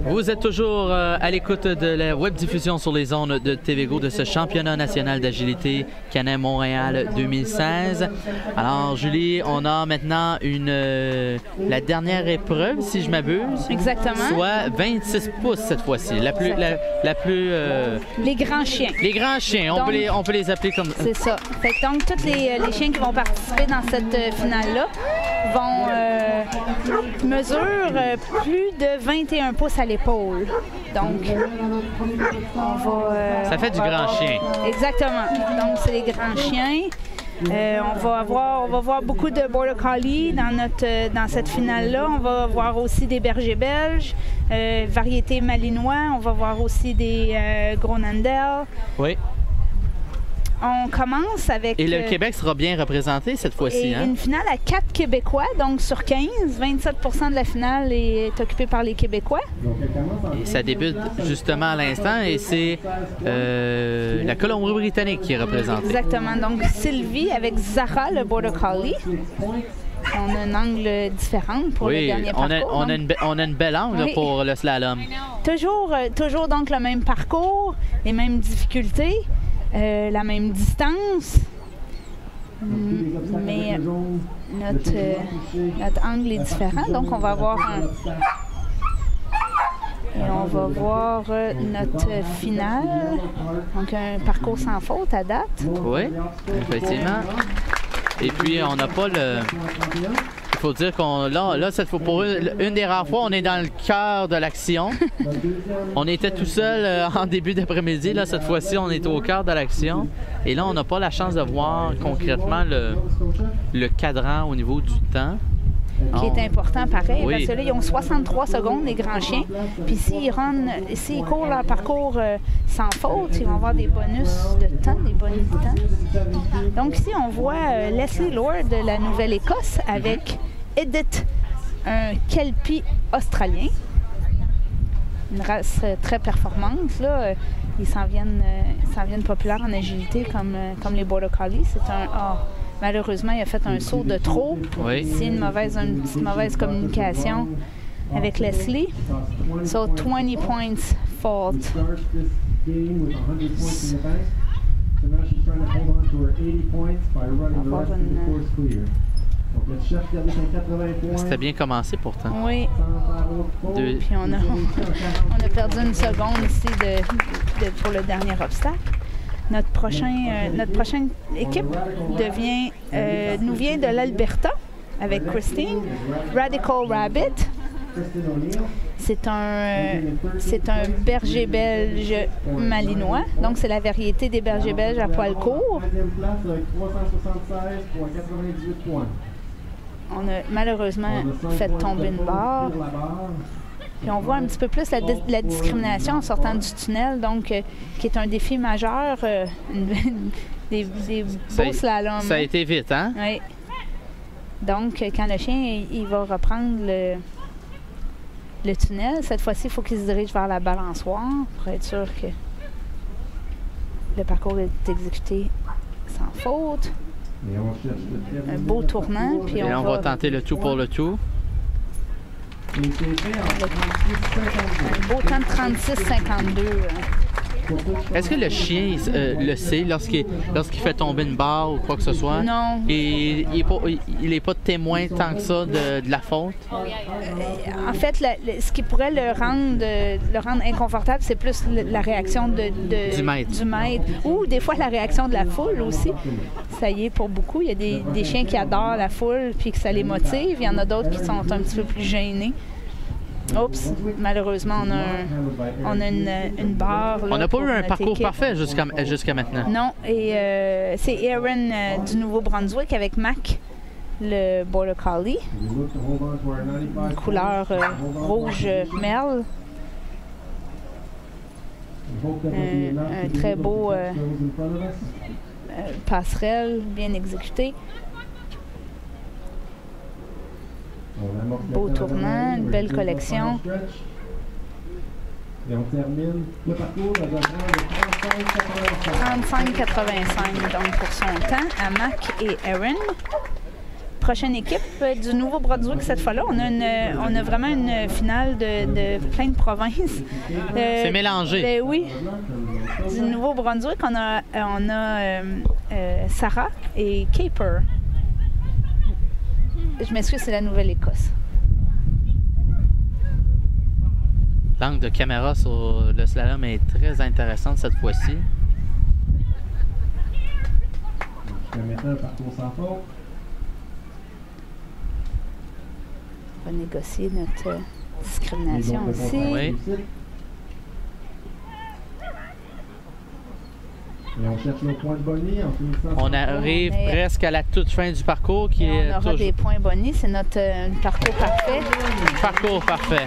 Vous êtes toujours à l'écoute de la web-diffusion sur les ondes de TVGO de ce championnat national d'agilité Can-Am Montréal 2016. Alors, Julie, on a maintenant la dernière épreuve, si je m'abuse. Exactement. Soit 26 pouces cette fois-ci. La plus les grands chiens. Les grands chiens, donc, on peut les appeler comme ça. C'est ça. Fait que donc, tous les chiens qui vont participer dans cette finale-là vont mesurer plus de 21 pouces à l'épaule. Donc, on va... ça fait du grand chien. Exactement. Donc, c'est les grands chiens. On va voir beaucoup de Border Collie dans cette finale-là. On va voir aussi des bergers belges, variété malinois. On va voir aussi des Groenendel. Oui. On commence avec... Et le Québec sera bien représenté cette fois-ci. Une finale à 4 Québécois, donc sur 15. 27 % de la finale est occupée par les Québécois. Et ça débute justement à l'instant et c'est la Colombie-Britannique qui est représentée. Exactement. Donc Sylvie avec Zara, le Border Collie. On a un angle différent pour le dernier parcours. On a une belle angle pour le slalom. Toujours donc le même parcours, les mêmes difficultés. La même distance, mais notre angle est différent. Donc, on va avoir notre finale. Donc, un parcours sans faute à date. Oui, effectivement. Et puis, on n'a pas le... Il faut dire qu'on là cette fois, pour une des rares fois, on est dans le cœur de l'action. On était tout seul en début d'après-midi. Là, cette fois-ci, on est au cœur de l'action. Et là, on n'a pas la chance de voir concrètement le cadran au niveau du temps. Qui est important pareil, oui. Parce que là, ils ont 63 secondes, les grands chiens. Puis s'ils courent leur parcours sans faute, ils vont avoir des bonus de temps, des bonus de temps. Donc ici, on voit Leslie Lord de la Nouvelle-Écosse avec Edith, un Kelpie australien. Une race très performante, là. Ils s'en viennent populaires en agilité comme les Border Collie. C'est un... Malheureusement, il a fait un saut de trop. Oui. C'est une petite mauvaise communication avec Leslie. So, 20 points fault. C'était bien commencé pourtant. Oui. Puis on a perdu une seconde ici pour le dernier obstacle. Notre prochaine équipe nous vient de l'Alberta avec Christine. Radical Rabbit. C'est un berger belge malinois. Donc, c'est la variété des bergers belges à poil court. On a malheureusement fait tomber une barre. Puis on voit un petit peu plus la discrimination en sortant du tunnel, donc qui est un défi majeur, des beaux slaloms. Ça a été vite, hein? Oui. Donc, quand le chien il va reprendre le tunnel, cette fois-ci, il faut qu'il se dirige vers la balançoire pour être sûr que le parcours est exécuté sans faute. Un beau tournant. Puis on va tenter le tout pour le tout. Un beau temps de 36,52. Est-ce que le chien le sait lorsqu'il fait tomber une barre ou quoi que ce soit? Non. Et il n'est pas témoin tant que ça de la faute? En fait, ce qui pourrait le rendre inconfortable, c'est plus la réaction du maître. Ou des fois la réaction de la foule aussi. Ça y est, pour beaucoup. Il y a des chiens qui adorent la foule puis que ça les motive. Il y en a d'autres qui sont un petit peu plus gênés. Oups, malheureusement, on a une barre. On n'a pas eu un parcours parfait jusqu'à maintenant. Non, et c'est Aaron du Nouveau-Brunswick avec Mac, le Border Collie. Une couleur rouge merle. Un très beau passerelle, bien exécuté. Beau tournant, une belle collection. Et on termine le parcours à 35,85 donc pour son temps à Mac et Aaron. Prochaine équipe du Nouveau-Brunswick cette fois-là. On a vraiment une finale de plein de provinces. C'est mélangé. Oui. Du Nouveau-Brunswick, on a Sarah et Caper. Je m'excuse, c'est la Nouvelle-Écosse. L'angle de caméra sur le slalom est très intéressante cette fois-ci. Jusqu'à maintenant, le parcours sans faute. On va négocier notre discrimination aussi. Oui. Et on cherche nos points de bonnie en finissant. On arrive presque à la toute fin du parcours qui est on aura des points bonus, c'est notre parcours parfait. Parcours parfait.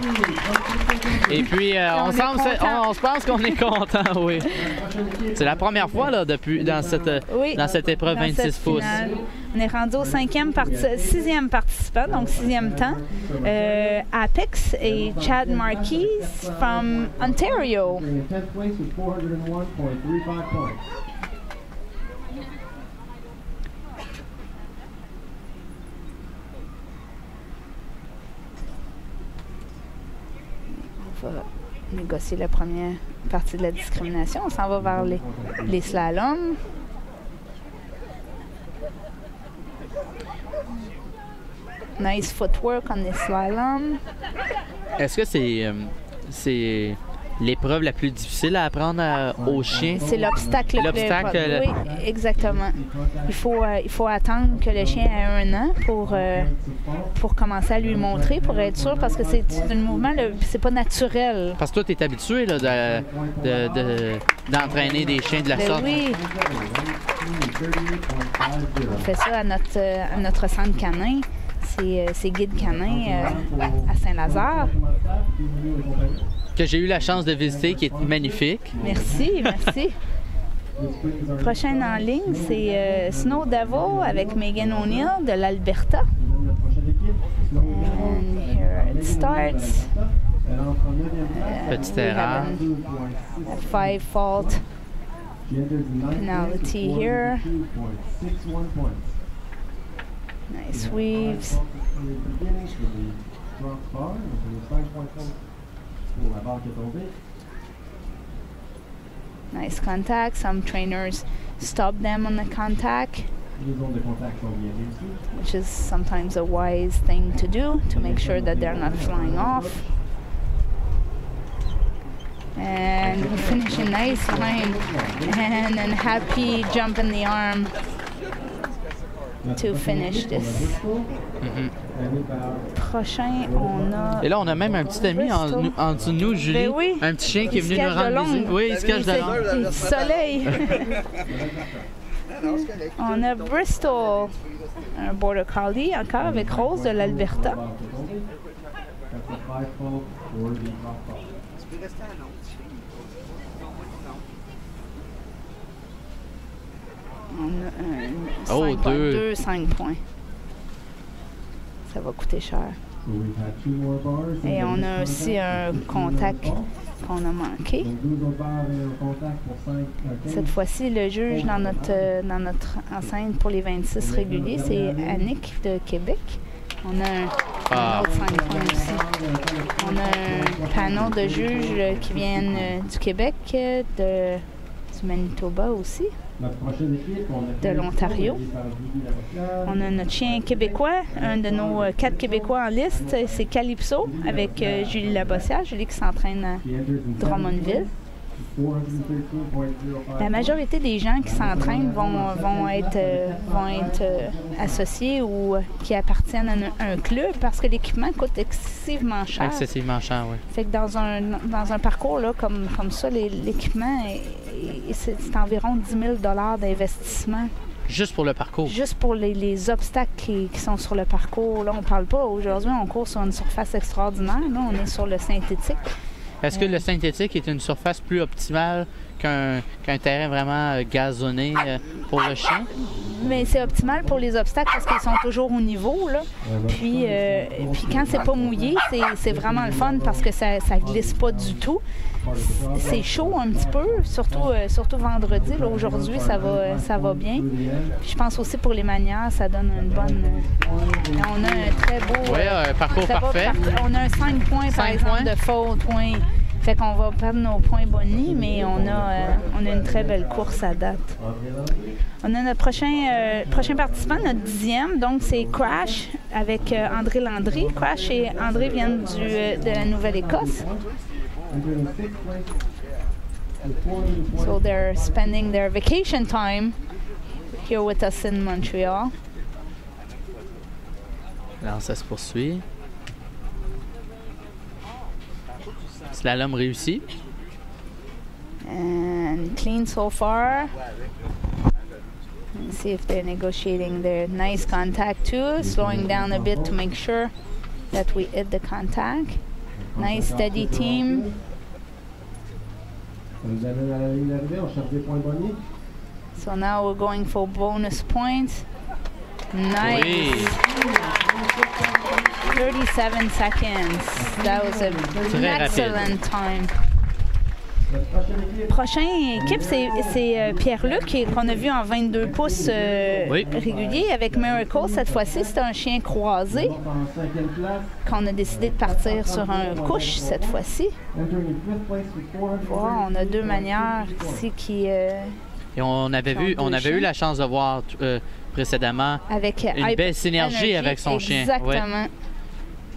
Et puis on se pense qu'on est content, oui. C'est la première fois là depuis dans cette épreuve 26 pouces. Finale. On est rendu au sixième participant, donc 6e temps. Apex et Chad Marquis from Ontario. On va négocier la première partie de la discrimination. On s'en va vers les slaloms. Nice footwork on the slalom. Est-ce que c'est l'épreuve la plus difficile à apprendre aux chiens? C'est l'obstacle le plus important. Oui, exactement. Il faut attendre que le chien ait 1 an pour commencer à lui montrer, pour être sûr, parce que c'est un mouvement, c'est pas naturel. Parce que toi, tu es habitué là, d'entraîner des chiens de la sorte. Oui. On fait ça à notre centre canin. C'est guide canin à Saint-Lazare. Que j'ai eu la chance de visiter, qui est magnifique. Merci, merci. Prochaine en ligne, c'est Snow Devil avec Megan O'Neill de l'Alberta. And here it starts. Petite erreur. A 5-fault penalty here. Nice weaves. Nice contact. Some trainers stop them on the contact, which is sometimes a wise thing to do to make sure that they're not flying off. And we finish a nice line and a happy jump in the arm to finish this. Prochain, on a... Et là, on a même un petit ami en dessous de nous, Julie. Ben oui. Un petit chien qui est venu nous rendre visite. Oui, il se cache de l'ombre. Du soleil. On a Bristol, un Border Collie, encore avec Rose de l'Alberta. On a un 5 points. Ça va coûter cher. Et on a aussi un contact qu'on a manqué. Cette fois-ci, le juge dans notre enceinte pour les 26 réguliers, c'est Annick de Québec. On a un autre 5 points aussi. On a un panel de juges qui viennent du Québec, du Manitoba aussi. De l'Ontario. On a notre chien québécois, un de nos 4 Québécois en liste, c'est Calypso avec Julie Labossière, Julie qui s'entraîne à Drummondville. La majorité des gens qui s'entraînent vont être associés ou qui appartiennent à un club parce que l'équipement coûte excessivement cher. Excessivement cher, oui. Fait que dans un parcours là, comme ça, l'équipement, c'est environ 10 000 $ d'investissement. Juste pour le parcours? Juste pour les obstacles qui sont sur le parcours. Là, on ne parle pas. Aujourd'hui, on court sur une surface extraordinaire. Là, on est sur le synthétique. Est-ce que le synthétique est une surface plus optimale qu'un terrain vraiment gazonné pour le chien. Mais c'est optimal pour les obstacles parce qu'ils sont toujours au niveau, là. Puis quand c'est pas mouillé, c'est vraiment le fun parce que ça glisse pas du tout. C'est chaud un petit peu, surtout vendredi. Là, aujourd'hui, ça va bien. Puis je pense aussi pour les manières, ça donne une bonne... on a un très beau... Oui, parcours parfait. On a un 5 points, par exemple, de faute, point. Fait qu'on va perdre nos points bonus, mais on a une très belle course à date. On a notre prochain participant, notre 10e, donc c'est Crash avec André Landry. Crash et André viennent de la Nouvelle-Écosse. So they're spending their vacation time here with us in Montreal. Alors ça se poursuit. Slalom réussi. And clean so far. Let's see if they're negotiating their nice contact too, slowing down a bit to make sure that we hit the contact. Nice steady team. So now we're going for bonus points. Nice. Oui. 37 seconds. That was an excellent time. Prochaine équipe, c'est Pierre-Luc qu'on a vu en 22 pouces régulier avec Miracle. Cette fois-ci, c'est un chien croisé qu'on a décidé de partir sur un couche cette fois-ci. Voilà, on a deux manières ici qui... Et on avait eu la chance de voir précédemment avec une belle synergie avec son chien. Exactement. Ouais.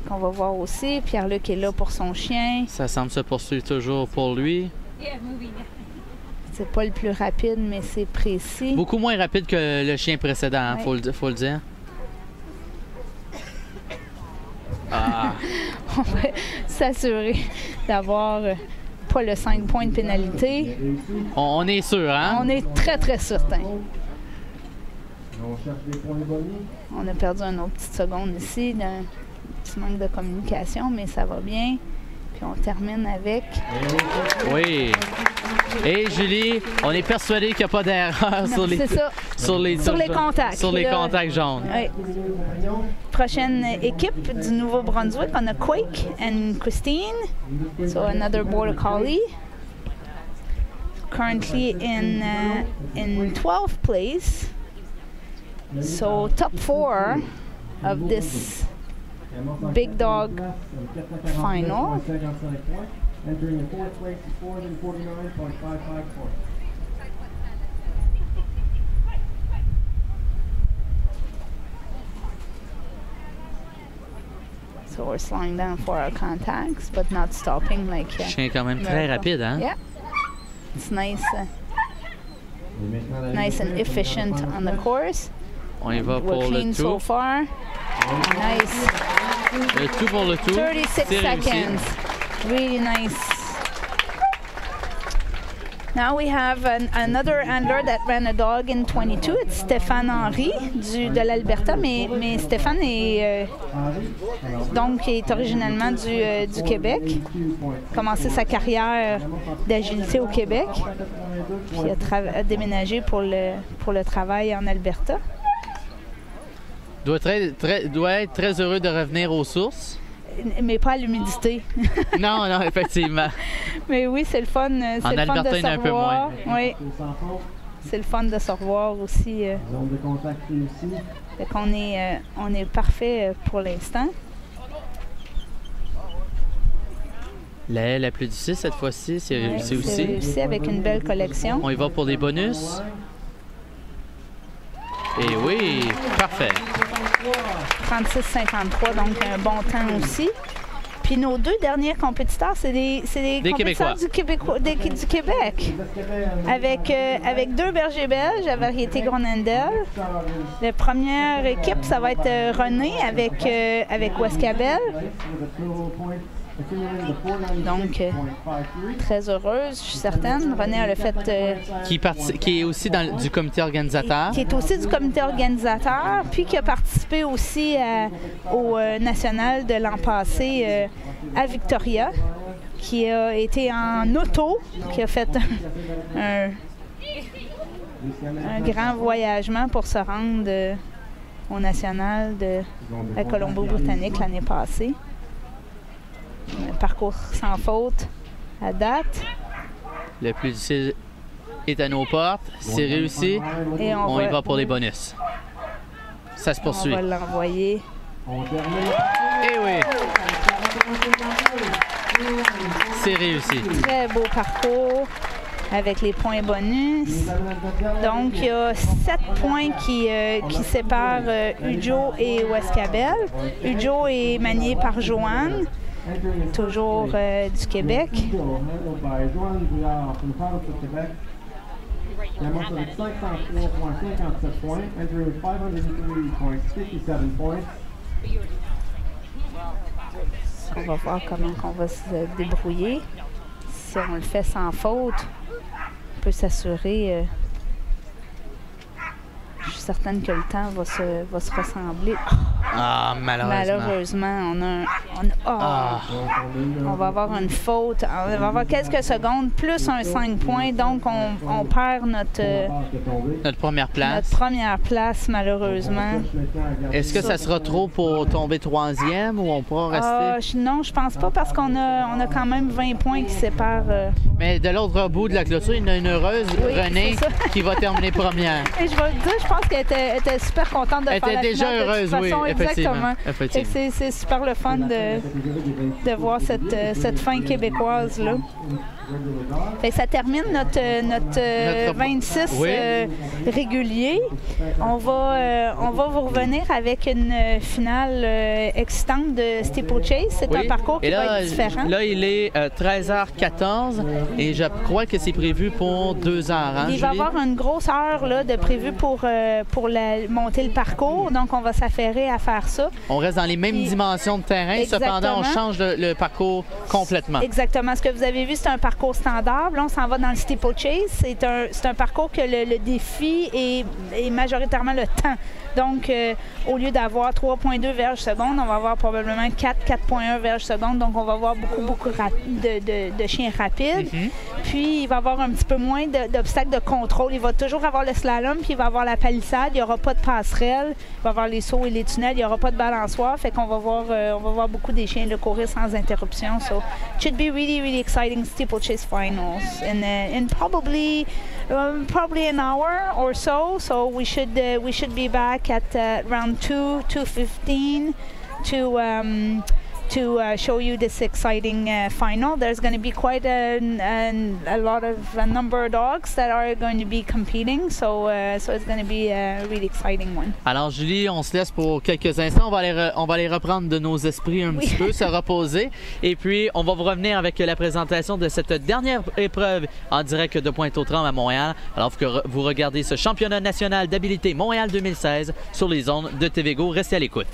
Qu'on va voir aussi. Pierre-Luc est là pour son chien. Ça semble se poursuivre toujours pour lui. C'est pas le plus rapide, mais c'est précis. Beaucoup moins rapide que le chien précédent, hein, faut le dire. Ah. On va s'assurer d'avoir pas le 5 points de pénalité. On est sûr, hein? On est très, très certain. On a perdu une autre petite seconde ici d'un petit manque de communication, mais ça va bien. Puis on termine avec... Oui. Et Julie, on est persuadé qu'il n'y a pas d'erreur sur les contacts. Sur les contacts jaunes. Oui. Prochaine équipe du Nouveau-Brunswick, on a Quake and Christine. So another Border Collie. Currently in 12th place. So top 4 of this big dog final. Entering the 4th place is 449.55 points. So we're slowing down for our contacts, but not stopping like. Chien quand même très rapide, hein? Yeah, it's nice, nice and efficient on the course. On y va pour clean le so tour. far. Nice. Le tout pour le tour. 36 seconds. Really nice. Now we have another handler that ran a dog in 22. It's Stéphane Henry de l'Alberta, mais Stéphane est originellement du Québec. Commencé sa carrière d'agilité au Québec, puis a déménagé pour le travail en Alberta. Doit être très heureux de revenir aux sources. Mais pas à l'humidité. Non, effectivement. Mais oui, c'est le fun. C'est le fun de se revoir. Oui. C'est le fun de se revoir aussi. Zone de contact réussie. Fait qu'on on est parfait pour l'instant. La plus difficile cette fois-ci, c'est réussi aussi. C'est réussi avec une belle collection. On y va pour des bonus. Et oui, parfait. 36,53, donc un bon temps aussi. Puis nos deux derniers compétiteurs, c'est des compétiteurs du Québec. Avec deux bergers belges à variété Groenendel. La première équipe, ça va être René avec Wescabel. Donc, très heureuse, je suis certaine. René a le fait... Qui est aussi du comité organisateur. Qui est aussi du comité organisateur, puis qui a participé aussi au national de l'an passé à Victoria. qui a été en auto, qui a fait un grand voyagement pour se rendre au national de la Colombie-Britannique l'année passée. Un parcours sans faute à date. Le plus difficile est à nos portes. C'est réussi. Et On y va pour les bonus. Ça se poursuit. On va l'envoyer. Eh oui! C'est réussi. Très beau parcours avec les points bonus. Donc, il y a 7 points qui séparent Ujo et Wescabel. Ujo est manié par Joanne, toujours du Québec. Qui amasse avec 503,57 points. Andrew with 503.57 points. On va voir comment on va se débrouiller. Si on le fait sans faute, on peut s'assurer. Je suis certaine que le temps va se ressembler. Ah, malheureusement. On va avoir une faute. On va avoir quelques secondes, plus un 5 points. Donc, on perd Notre première place. notre première place, malheureusement. Est-ce que ça sera trop pour tomber 3e ou on pourra rester? Non, je pense pas parce qu'on a quand même 20 points qui séparent. Mais de l'autre bout de la clôture, il y a une heureuse, Oui, Renée, c'est ça. qui va terminer première. Et je vais le dire, je pense qu'elle était super contente de Elle faire la était déjà finale de toute heureuse, oui, façon. effectivement. Fait que c'est super le fun de voir cette fin québécoise-là. Fait que ça termine notre 26 Oui. régulier. On va vous revenir avec une finale excitante de Steeplechase. C'est Oui. un parcours qui Et va être différent. Là, il est 13h14 et je crois que c'est prévu pour 2 heures. Hein, Il va y Julie? avoir une grosse heure là, de prévu pour monter le parcours. Donc, on va s'affairer à faire ça. On reste dans les mêmes Puis- dimensions de terrain, Exactement. cependant, on change le parcours complètement. Exactement. Ce que vous avez vu, c'est un parcours standard. Là, on s'en va dans le steeplechase. C'est un parcours que le défi est majoritairement le temps. Donc, au lieu d'avoir 3,2 verges secondes, on va avoir probablement 4,1 verges secondes. Donc, on va avoir beaucoup de chiens rapides. Puis, il va y avoir un petit peu moins d'obstacles de contrôle. Il va toujours avoir le slalom, puis il va avoir la palissade. Il n'y aura pas de passerelle. Il va y avoir les sauts et les tunnels. Il n'y aura pas de balançoire. Fait qu'on va voir beaucoup des chiens de courir sans interruption. So, it should be really, really exciting steeplechase finals. In probably an hour or so. So, we should be back at round 2:15 to show you this exciting final. There's going to be quite a number of dogs that are going to be competing, so it's going to be a really exciting one. Alors, Julie, on se laisse pour quelques instants. On va les reprendre de nos esprits un petit peu, se reposer. Et puis, on va vous revenir avec la présentation de cette dernière épreuve en direct de Pointe-aux-Trembles à Montréal. Alors que vous regardez ce championnat national d'habilité Montréal 2016 sur les ondes de TVGO. Restez à l'écoute.